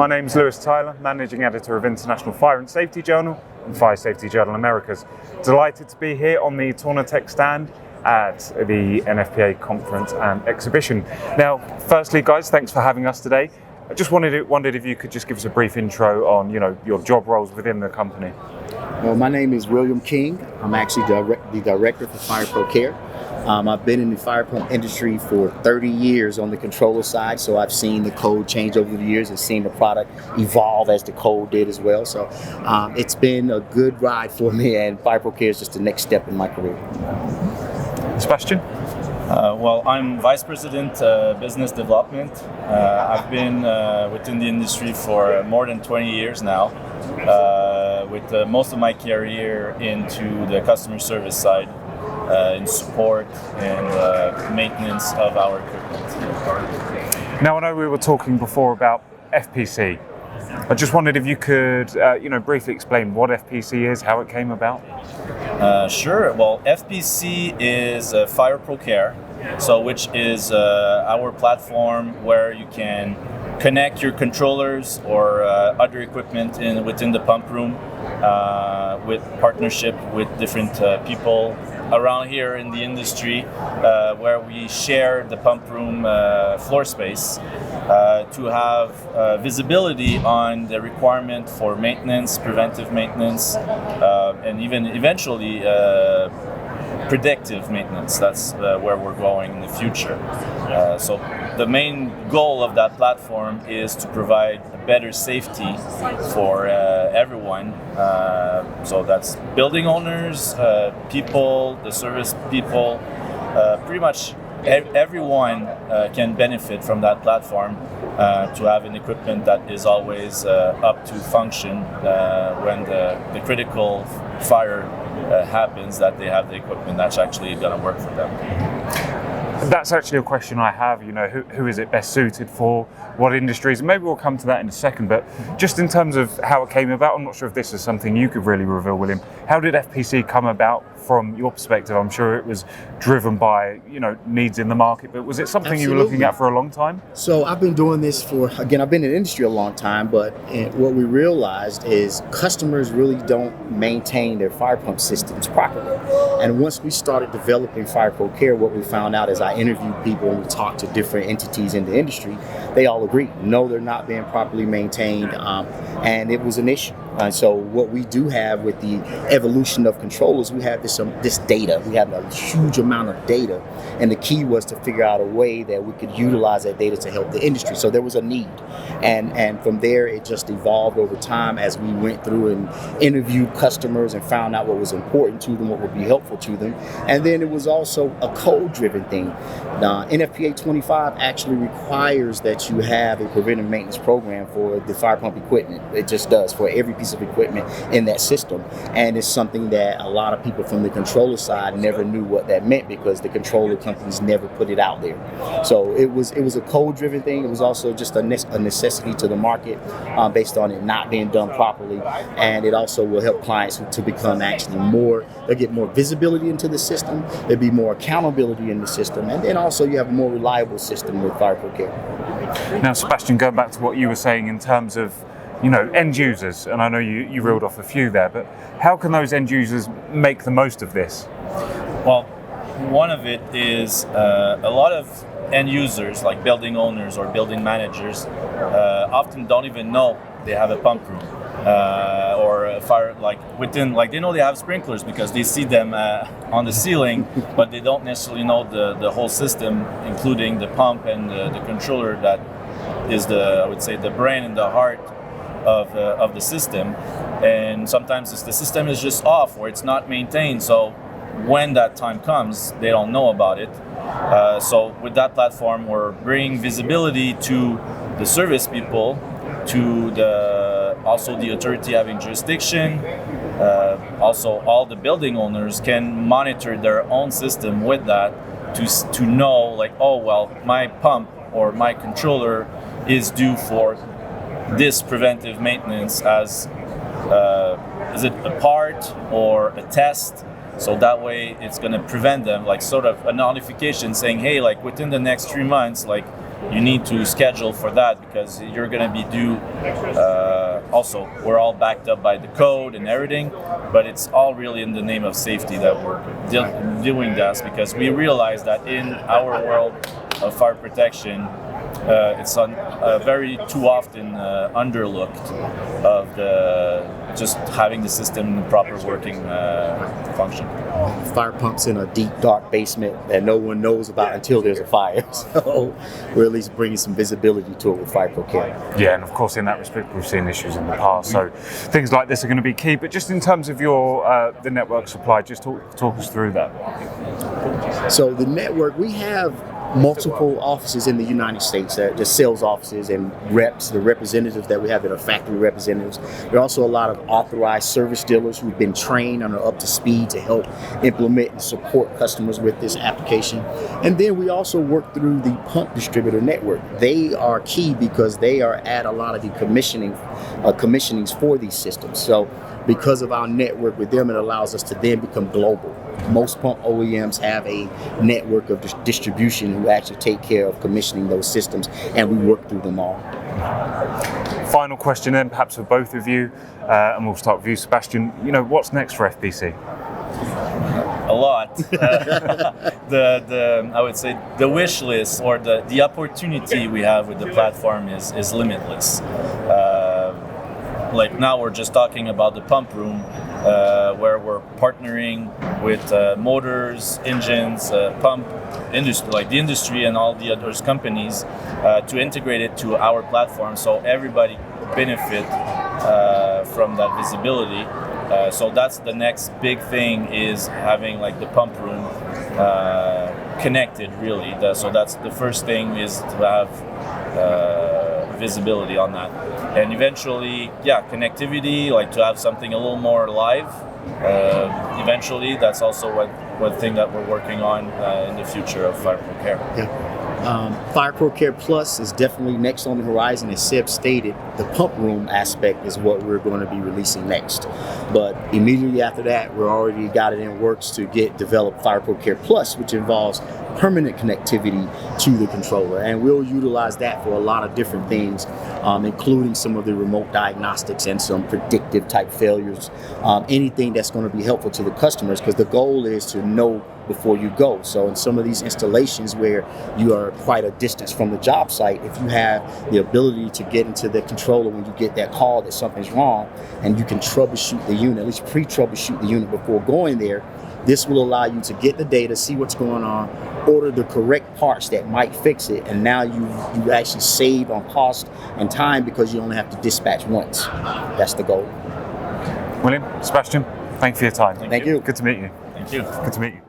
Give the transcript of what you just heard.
my name's Lewis Tyler, Managing Editor of International Fire and Safety Journal and Fire Safety Journal Americas. Delighted to be here on the Tornatech stand at the NFPA conference and exhibition. Now, firstly, guys, thanks for having us today. I just wondered if you could just give us a brief intro on, your job roles within the company. Well, my name is William King. I'm actually the director for FireProCare. I've been in the fire pump industry for 30 years on the controller side, so I've seen the code change over the years and seen the product evolve as the code did as well. So it's been a good ride for me, and FireProCare is just the next step in my career. Sebastian? Well, I'm Vice President Business Development. I've been within the industry for more than 20 years now, with most of my career into the customer service side, in support and maintenance of our equipment. Now, I know we were talking before about FPC. I just wondered if you could, briefly explain what FPC is, how it came about. Sure. Well, FPC is FireProCare, which is our platform where you can connect your controllers or other equipment within the pump room with partnership with different people around here in the industry, where we share the pump room floor space to have visibility on the requirement for maintenance, preventive maintenance, and even eventually predictive maintenance. That's where we're going in the future. So the main goal of that platform is to provide a better safety for everyone. So that's building owners, people, the service people, pretty much everyone can benefit from that platform to have an equipment that is always up to function when the critical fire happens, that they have the equipment that's actually going to work for them. That's actually a question I have, who is it best suited for, what industries, and maybe we'll come to that in a second, but just in terms of how it came about, I'm not sure if this is something you could really reveal, William. How did FPC come about from your perspective? I'm sure it was driven by, needs in the market, but was it something Absolutely. you were looking at for a long time? So I've been doing this I've been in the industry a long time, but what we realized is customers really don't maintain their fire pump systems properly. And once we started developing FireProCare, what we found out is I interviewed people and we talked to different entities in the industry. They all agreed, no, they're not being properly maintained, and it was an issue. So what we do have with the evolution of controllers, we have this data. We have a huge amount of data, and the key was to figure out a way that we could utilize that data to help the industry. So there was a need, and from there it just evolved over time as we went through and interviewed customers and found out what was important to them, what would be helpful to them. And then it was also a code-driven thing. NFPA 25 actually requires that you have a preventive maintenance program for the fire pump equipment. It just does, for every piece of equipment in that system. And it's something that a lot of people from the controller side never knew what that meant because the controller companies never put it out there. So it was a code-driven thing. It was also just a necessity to the market based on it not being done properly. And it also will help clients to become actually they'll get more visibility into the system. There'll be more accountability in the system. And then also you have a more reliable system with FireProCare. Now, Sebastian, going back to what you were saying in terms of end users, and I know you reeled off a few there, but how can those end users make the most of this? Well, one of it is a lot of end users, like building owners or building managers, often don't even know they have a pump room or a fire, they know they have sprinklers because they see them on the ceiling, but they don't necessarily know the whole system, including the pump and the controller that is the brain and the heart of the system. And sometimes the system is just off or it's not maintained, so when that time comes they don't know about it. So with that platform we're bringing visibility to the service people, to also the authority having jurisdiction. Also all the building owners can monitor their own system with that to know my pump or my controller is due for this preventive maintenance as is it a part or a test? So that way it's going to prevent them, sort of a notification saying, hey, within the next 3 months, you need to schedule for that because you're going to be due. Also, we're all backed up by the code and everything, but it's all really in the name of safety that we're doing this, because we realize that in our world of fire protection, it's very too often underlooked of just having the system in the proper working function. Fire pumps in a deep, dark basement that no one knows about until there's a fire. So we're at least bringing some visibility to it with FireProCare. Yeah, and of course in that respect we've seen issues in the past, so things like this are going to be key. But just in terms of your the network supply, just talk us through that. So the network, we have multiple offices in the United States, the sales offices and reps, the representatives that we have that are factory representatives. There are also a lot of authorized service dealers who've been trained and are up to speed to help implement and support customers with this application. And then we also work through the pump distributor network. They are key because they are at a lot of the commissionings for these systems. So because of our network with them, it allows us to then become global. Most pump OEMs have a network of distribution who actually take care of commissioning those systems, and we work through them all. Final question then, perhaps for both of you, and we'll start with you, Sebastian. What's next for FPC? A lot. I would say the wish list or the opportunity we have with the platform is limitless. Like now we're just talking about the pump room, where we're partnering with motors, engines, pump industry, like the industry and all the other companies, to integrate it to our platform so everybody benefit from that visibility. So that's the next big thing, is having like the pump room connected really. So that's the first thing, is to have visibility on that. And eventually, connectivity, like to have something a little more live. Eventually, that's also one thing that we're working on in the future of FireProCare. FireProCare Plus is definitely next on the horizon. As Seb stated, the pump room aspect is what we're going to be releasing next. But immediately after that, we're already got it in works to develop FireProCare Plus, which involves permanent connectivity to the controller. And we'll utilize that for a lot of different things, including some of the remote diagnostics and some predictive type failures, anything that's going to be helpful to the customers, because the goal is to know before you go. So in some of these installations where you are quite a distance from the job site, if you have the ability to get into the controller when you get that call that something's wrong, and you can troubleshoot the unit, at least pre-troubleshoot the unit before going there, this will allow you to get the data, see what's going on, order the correct parts that might fix it, and now you actually save on cost and time because you only have to dispatch once. That's the goal. William, Sebastian, thank you for your time. Thank you. Good to meet you. Thank you. Good to meet you.